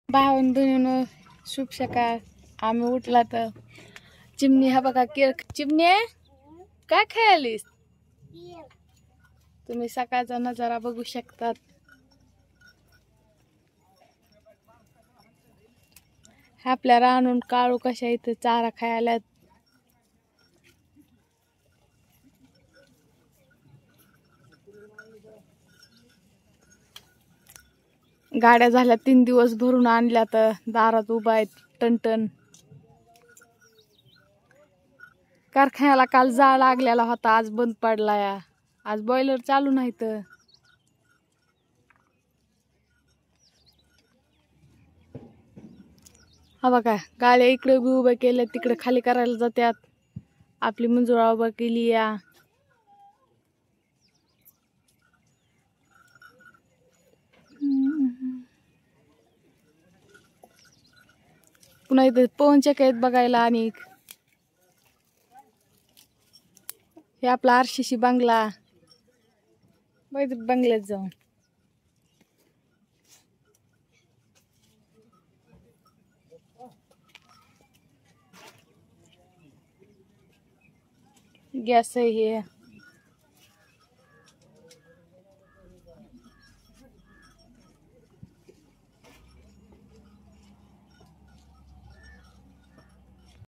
भावन बहिणीनं शुभ सकाळ. आम्ही उठला तर चिमणी हा बघा केळ. चिमणी काय खेळालीस तुम्ही? सकाळचा नजारा बघू शकतात. आपल्या रानून काळू कशा इथे चारा खायला. गाड्या झाल्या 3 दिवस भरून आणल्या तर दारात उभा आहेत टनटन. कारखान्याला काल जाळ लागलेला होता, आज बंद पडला या. आज बॉयलर चालू नाही तर. हा बघा गाड्या इकडे बी उभ्या केल्या, तिकडे खाली करायला जात्यात. आपली मंजुळा उभा केली या. पुन्हा इथे पवनचक्क्या आहेत बघायला. आणि हे आपला RCC बंगला बघ, बंगल्यात जाऊन गॅस आहे हे.